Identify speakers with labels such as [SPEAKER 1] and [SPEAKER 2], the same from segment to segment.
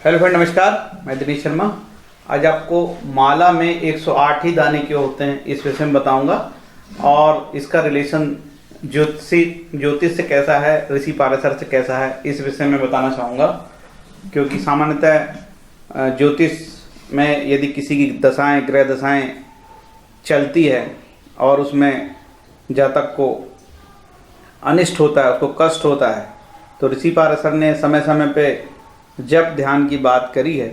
[SPEAKER 1] Hello friend, नमस्कार। मैं दिनेश शर्मा। आज आपको माला में 108 ही दाने क्यों होते हैं इस विषय में बताऊंगा और इसका रिलेशन ज्योतिष से कैसा है, ऋषि पाराशर से कैसा है, इस विषय में बताना चाहूँगा। क्योंकि सामान्यतः ज्योतिष में यदि किसी की दशाएं, ग्रह दशाएं चलती है और उसमें जातक को अनिष्ट होता है, उसको कष्ट होता है, तो ऋषि पाराशर ने समय समय पे जप ध्यान की बात करी है।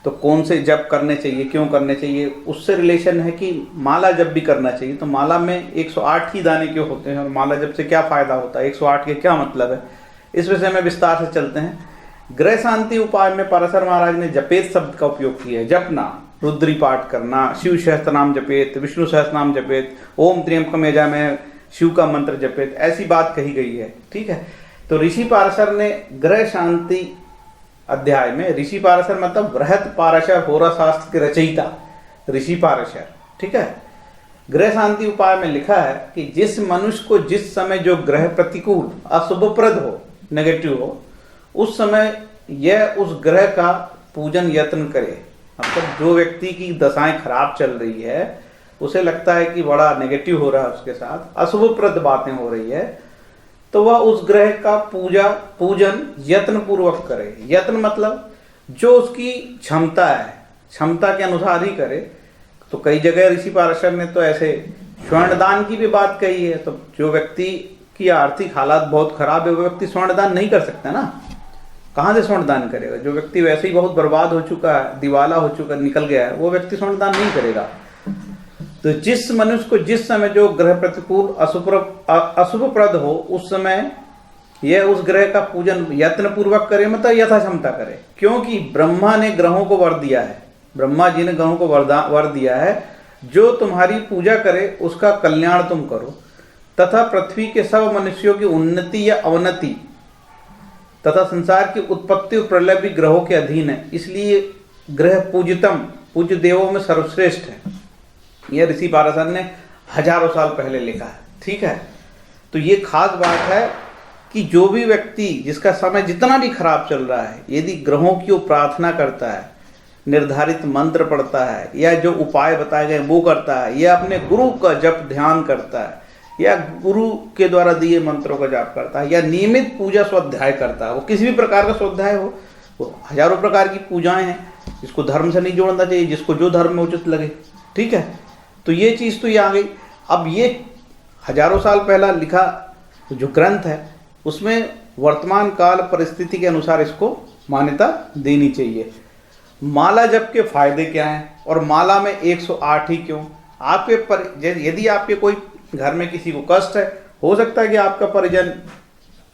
[SPEAKER 1] तो कौन से जप करने चाहिए, क्यों करने चाहिए, उससे रिलेशन है कि माला जप भी करना चाहिए। तो माला में 108 ही दाने क्यों होते हैं और माला जप से क्या फ़ायदा होता है, 108 के क्या मतलब है, इस विषय में विस्तार से चलते हैं। ग्रह शांति उपाय में पाराशर महाराज ने जपेत शब्द का उपयोग किया है। जपना, रुद्री पाठ करना, शिव सहस्त्र नाम जपेत, विष्णु सहस्त्र नाम जपेत, ओम त्र्यंबकम यजामहे, शिव का मंत्र जपेत, ऐसी बात कही गई है। ठीक है। तो ऋषि पाराशर ने ग्रह शांति अध्याय में, ऋषि पाराशर मतलब बृहत पाराशर होरा शास्त्र के रचयिता ऋषि पाराशर, ठीक है, ग्रह शांति उपाय में लिखा है कि जिस मनुष्य को जिस समय जो ग्रह प्रतिकूल अशुभप्रद हो, नेगेटिव हो, उस समय यह उस ग्रह का पूजन यत्न करे। मतलब जो व्यक्ति की दशाएं खराब चल रही है, उसे लगता है कि बड़ा नेगेटिव हो रहा है, उसके साथ अशुभप्रद बातें हो रही है, तो वह उस ग्रह का पूजन यत्न पूर्वक करे। यत्न मतलब जो उसकी क्षमता है, क्षमता के अनुसार ही करे। तो कई जगह ऋषि पाराशर ने तो ऐसे स्वर्णदान की भी बात कही है। तो जो व्यक्ति की आर्थिक हालात बहुत खराब है, वो व्यक्ति स्वर्णदान नहीं कर सकता ना, कहाँ से स्वर्णदान करेगा। जो व्यक्ति वैसे ही बहुत बर्बाद हो चुका है, दिवाला हो चुका, निकल गया है, वो व्यक्ति स्वर्णदान नहीं करेगा। तो जिस मनुष्य को जिस समय जो ग्रह प्रतिकूल अशुभप्रद हो, उस समय यह उस ग्रह का पूजन यत्न पूर्वक करे, मतलब यथा क्षमता करे। क्योंकि ब्रह्मा ने ग्रहों को वर दिया है, ब्रह्मा जी ने ग्रहों को वर दिया है, जो तुम्हारी पूजा करे उसका कल्याण तुम करो, तथा पृथ्वी के सब मनुष्यों की उन्नति या अवनति तथा संसार की उत्पत्ति और प्रलय भी ग्रहों के अधीन है। इसलिए ग्रह पूजितम, पूज्य देवों में सर्वश्रेष्ठ है। यह ऋषि पाराशर ने हजारों साल पहले लिखा है। ठीक है। तो ये खास बात है कि जो भी व्यक्ति, जिसका समय जितना भी खराब चल रहा है, यदि ग्रहों की वो प्रार्थना करता है, निर्धारित मंत्र पढ़ता है, या जो उपाय बताए गए वो करता है, या अपने गुरु का जप ध्यान करता है, या गुरु के द्वारा दिए मंत्रों का जाप करता है, या नियमित पूजा स्वाध्याय करता है, वो किसी भी प्रकार का स्वाध्याय हो, वो हजारों प्रकार की पूजाएं हैं, जिसको धर्म से नहीं जोड़ना चाहिए, जिसको जो धर्म में उचित लगे। ठीक है। तो ये चीज़ तो ये आ गई। अब ये हजारों साल पहला लिखा जो ग्रंथ है, उसमें वर्तमान काल परिस्थिति के अनुसार इसको मान्यता देनी चाहिए। माला जप के फायदे क्या हैं और माला में 108 ही क्यों? यदि आपके कोई घर में किसी को कष्ट है, हो सकता है कि आपका परिजन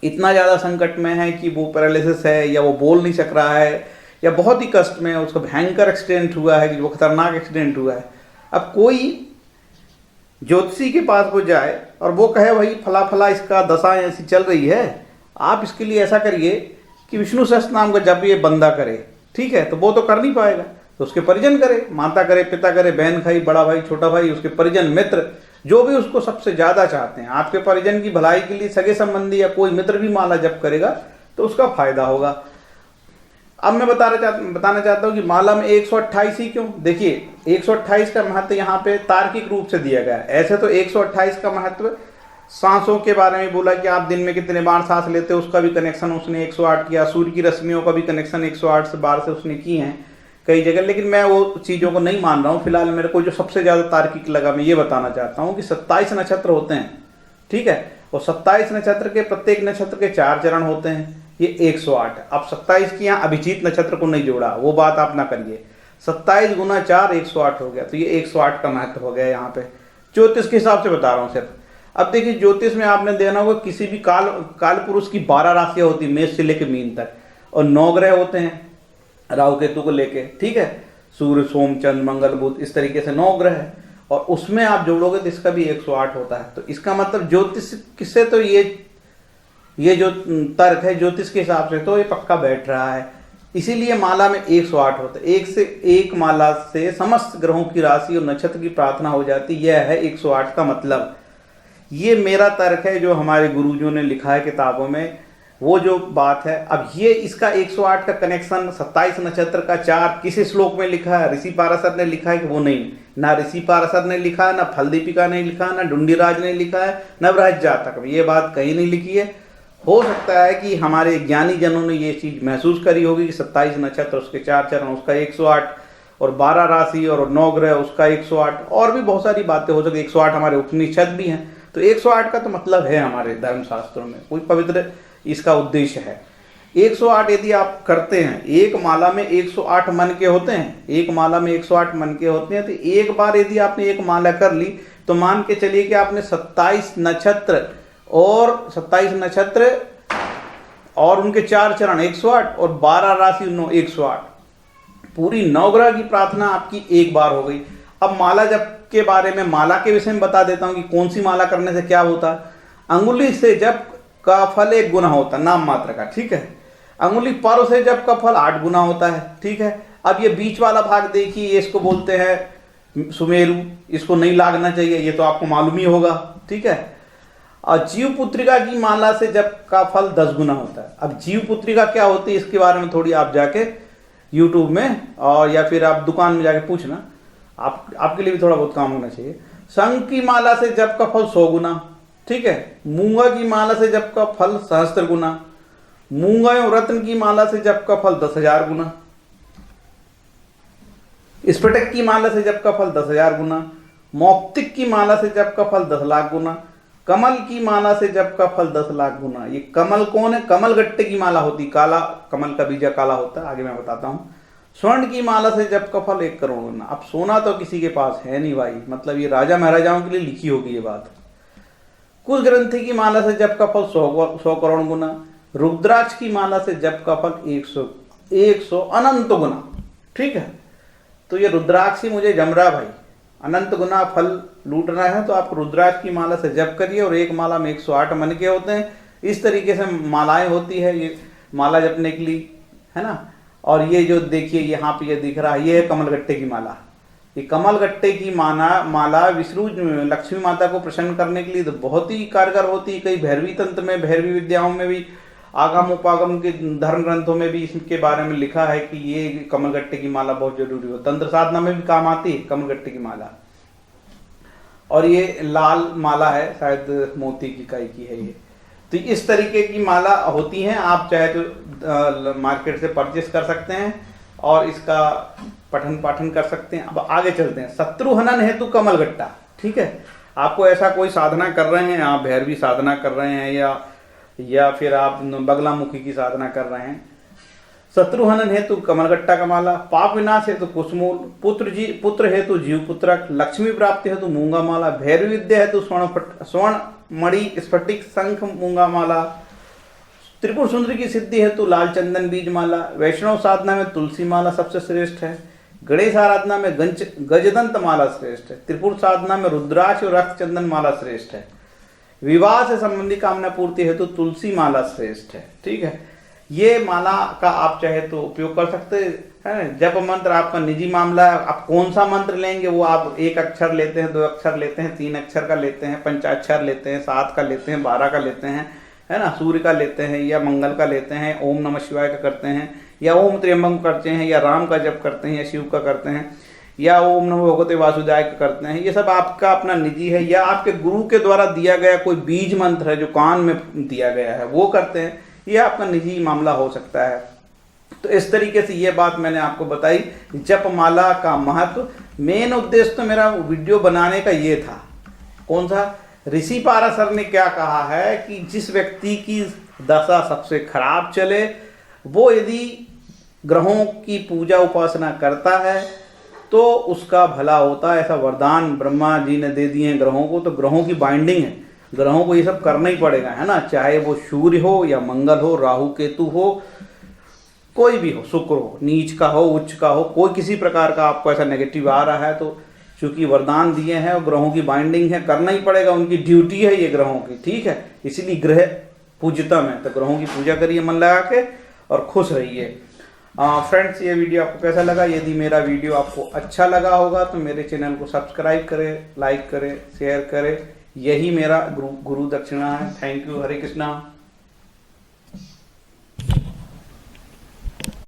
[SPEAKER 1] इतना ज़्यादा संकट में है कि वो पैरालिसिस है, या वो बोल नहीं सक रहा है, या बहुत ही कष्ट में है, उसका भयंकर एक्सीडेंट हुआ है, कि वो खतरनाक एक्सीडेंट हुआ है। अब कोई ज्योतिषी के पास वो जाए और वो कहे भाई फला फला इसका दशा ऐसी चल रही है, आप इसके लिए ऐसा करिए कि विष्णु सहस्त्र नाम का जप ये बंदा करे। ठीक है। तो वो तो कर नहीं पाएगा, तो उसके परिजन करे, माता करे, पिता करे, बहन भाई, बड़ा भाई, छोटा भाई, उसके परिजन, मित्र, जो भी उसको सबसे ज़्यादा चाहते हैं। आपके परिजन की भलाई के लिए सगे संबंधी या कोई मित्र भी माला जप करेगा तो उसका फायदा होगा। अब मैं बताना चाहता हूँ कि माला में 128 ही क्यों। देखिए, 128 का महत्व यहाँ पे तार्किक रूप से दिया गया है। ऐसे तो 128 का महत्व सांसों के बारे में बोला कि आप दिन में कितने बार सांस लेते हो, उसका भी कनेक्शन उसने 108 किया। सूर्य की रश्मियों का भी कनेक्शन 108 से बार से उसने किए हैं कई जगह। लेकिन मैं वो चीज़ों को नहीं मान रहा हूँ। फिलहाल मेरे को जो सबसे ज़्यादा तार्किक लगा, मैं ये बताना चाहता हूँ कि 27 नक्षत्र होते हैं। ठीक है। और 27 नक्षत्र के प्रत्येक नक्षत्र के 4 चरण होते हैं, ये 108। अब 27 की यहाँ अभिजीत नक्षत्र को नहीं जोड़ा, वो बात आप ना करिए। 27 गुना 4 108 हो गया, तो ये 108 का महत्व हो गया यहाँ पे। ज्योतिष के हिसाब से बता रहा हूँ सिर्फ। अब देखिए, ज्योतिष में आपने देखना होगा किसी भी काल पुरुष की 12 राशियाँ होती, मेष से लेकर मीन तक, और 9 ग्रह होते हैं राहु केतु को लेके। ठीक है। सूर्य, सोम, चंद्र, मंगल, बुध, इस तरीके से 9 ग्रह है, और उसमें आप जोड़ोगे तो इसका भी 108 होता है। तो इसका मतलब ज्योतिष किससे, तो ये जो तर्क है ज्योतिष के हिसाब से तो ये पक्का बैठ रहा है। इसीलिए माला में 108 होता है। एक से एक माला से समस्त ग्रहों की राशि और नक्षत्र की प्रार्थना हो जाती, यह है 108 का मतलब। ये मेरा तर्क है, जो हमारे गुरुजों ने लिखा है किताबों में, वो जो बात है। अब ये इसका 108 का कनेक्शन 27 नक्षत्र का 4 किस श्लोक में लिखा है? ऋषि पाराशर ने लिखा है कि वो नहीं, ना ऋषि पाराशर ने लिखा है, ना फलदीपिका ने लिखा है, ना ढूंढीराज ने लिखा है, ना बृहद जातक में, ये बात कहीं नहीं लिखी है। हो सकता है कि हमारे ज्ञानी जनों ने ये चीज महसूस करी होगी कि 27 नक्षत्र उसके 4 चरण उसका 108, और 12 राशि और 9 ग्रह उसका 108, और भी बहुत सारी बातें हो सकती। 108 हमारे उपनिषद भी हैं, तो 108 का तो मतलब है हमारे धर्मशास्त्रों में, कोई पवित्र इसका उद्देश्य है। 108 यदि आप करते हैं, एक माला में 108 मन के होते हैं, एक माला में 108 मन के होते हैं, तो एक बार यदि आपने एक माला कर ली तो मान के चलिए कि आपने 27 नक्षत्र और उनके 4 चरण 108 और 12 राशि 108, पूरी 9 ग्रह की प्रार्थना आपकी एक बार हो गई। अब माला जप के बारे में, माला के विषय में बता देता हूं कि कौन सी माला करने से क्या होता है। अंगुली से जप का फल 1 गुना होता है, नाम मात्र का, ठीक है। अंगुली पर से जप का फल 8 गुना होता है, ठीक है। अब ये बीच वाला भाग देखिए, ये इसको बोलते हैं सुमेरु, इसको नहीं लागना चाहिए, ये तो आपको मालूम ही होगा, ठीक है। और जीव पुत्रिका की माला से जप का फल 10 गुना होता है। अब जीव पुत्रिका क्या होती है इसके बारे में थोड़ी आप जाके यूट्यूब में और या फिर आप दुकान में जाके पूछना, आपके लिए भी थोड़ा बहुत काम होना चाहिए। शंख की माला से जप का फल 100 गुना, ठीक है। मूंगा की माला से जप का फल 1000 गुना, मूंगा एवं रत्न की माला से जप का फल 10,000 गुना, स्फटिक की माला से जप का फल 10,000 गुना, मौक्तिक की माला से जप का फल 10 लाख गुना, कमल की माला से जप का फल 10 लाख गुना। ये कमल कौन है? कमल गट्टे की माला होती, काला कमल का बीजा काला होता है, आगे मैं बताता हूं। स्वर्ण की माला से जप का फल 1 करोड़ गुना। अब सोना तो किसी के पास है नहीं भाई, मतलब ये राजा महाराजाओं के लिए लिखी होगी ये बात। कुल ग्रंथि की माला से जप का फल 100 करोड़ गुना, रुद्राक्ष की माला से जप का फल 100 अनंत गुना, ठीक है। तो ये रुद्राक्ष ही मुझे जम रहा भाई, अनंत गुना फल लूटना है तो आप रुद्राक्ष की माला से जप करिए, और एक माला में 108 मन के होते हैं। इस तरीके से मालाएं होती है ये माला जपने के लिए, है ना। और ये जो देखिए यहाँ पे ये दिख रहा है, ये है कमलगट्टे की माला। ये कमलगट्टे की माला विष्णु लक्ष्मी माता को प्रसन्न करने के लिए तो बहुत ही कारगर होती है। कई भैरवी तंत्र में, भैरवी विद्याओं में भी, आगम उपागम के धर्म ग्रंथों में भी इसके बारे में लिखा है कि ये कमलगट्टे की माला बहुत जरूरी हो। तंत्र साधना में भी काम आती है कमलगट्टे की माला। और ये लाल माला है, शायद मोती की काई की है ये। तो इस तरीके की माला होती हैं, आप चाहे तो मार्केट से परचेस कर सकते हैं और इसका पठन पाठन कर सकते हैं। अब आगे चलते हैं। शत्रु हनन हेतु कमलगट्टा, ठीक है। आपको ऐसा कोई साधना कर रहे हैं, आप भैरवी साधना कर रहे हैं या फिर आप बगलामुखी की साधना कर रहे हैं, शत्रु हनन हेतु कमलगट्टा का माला, पाप विनाश हेतु कुसमूल, पुत्र हेतु जीव पुत्रक, लक्ष्मी प्राप्ति हेतु मूंगा माला, भैरवी विद्या हेतु स्वर्ण मणि स्फटिक शंख मूंगा माला, त्रिपुर सुंदरी की सिद्धि हेतु लाल चंदन बीज माला, वैष्णव साधना में तुलसी माला सबसे श्रेष्ठ है, गणेश आराधना में गजदंत माला श्रेष्ठ है, त्रिपुर साधना में रुद्राक्ष और रक्त चंदन माला श्रेष्ठ है, विवाह से संबंधी कामना पूर्ति हेतु तुलसी माला श्रेष्ठ है, ठीक है। ये माला का आप चाहे तो उपयोग कर सकते हैं। जप मंत्र आपका निजी मामला है, आप कौन सा मंत्र लेंगे वो आप 1 अक्षर लेते हैं, 2 अक्षर लेते हैं, 3 अक्षर का लेते हैं, 5 लेते हैं, 7 का लेते हैं, 12 का लेते हैं, है ना, सूर्य का लेते हैं या मंगल का लेते हैं, ओम नमः शिवाय का करते हैं, या ओम त्र्यंबकम करते हैं, या राम का जप करते हैं, या शिव का करते हैं, या ओम नमो भगवते वासुदेवाय का करते हैं। ये सब आपका अपना निजी है, या आपके गुरु के द्वारा दिया गया कोई बीज मंत्र है जो कान में दिया गया है वो करते हैं, ये आपका निजी मामला हो सकता है। तो इस तरीके से ये बात मैंने आपको बताई जप माला का महत्व। मेन उद्देश्य तो मेरा वीडियो बनाने का ये था, कौन सा, ऋषि पाराशर ने क्या कहा है कि जिस व्यक्ति की दशा सबसे खराब चले वो यदि ग्रहों की पूजा उपासना करता है तो उसका भला होता है। ऐसा वरदान ब्रह्मा जी ने दे दिए हैं ग्रहों को, तो ग्रहों की बाइंडिंग है, ग्रहों को ये सब करना ही पड़ेगा, है ना, चाहे वो सूर्य हो या मंगल हो, राहु केतु हो, कोई भी हो, शुक्र हो, नीच का हो, उच्च का हो, कोई किसी प्रकार का आपको ऐसा नेगेटिव आ रहा है तो चूंकि वरदान दिए हैं और ग्रहों की बाइंडिंग है, करना ही पड़ेगा, उनकी ड्यूटी है ये ग्रहों की, ठीक है। इसीलिए ग्रह पूज्यतम है, तो ग्रहों की पूजा करिए मन लगा के और खुश रहिए। फ्रेंड्स, ये वीडियो आपको कैसा लगा? यदि मेरा वीडियो आपको अच्छा लगा होगा तो मेरे चैनल को सब्सक्राइब करें, लाइक करें, शेयर करें। यही मेरा गुरु दक्षिणा है। Thank you. हरे कृष्णा।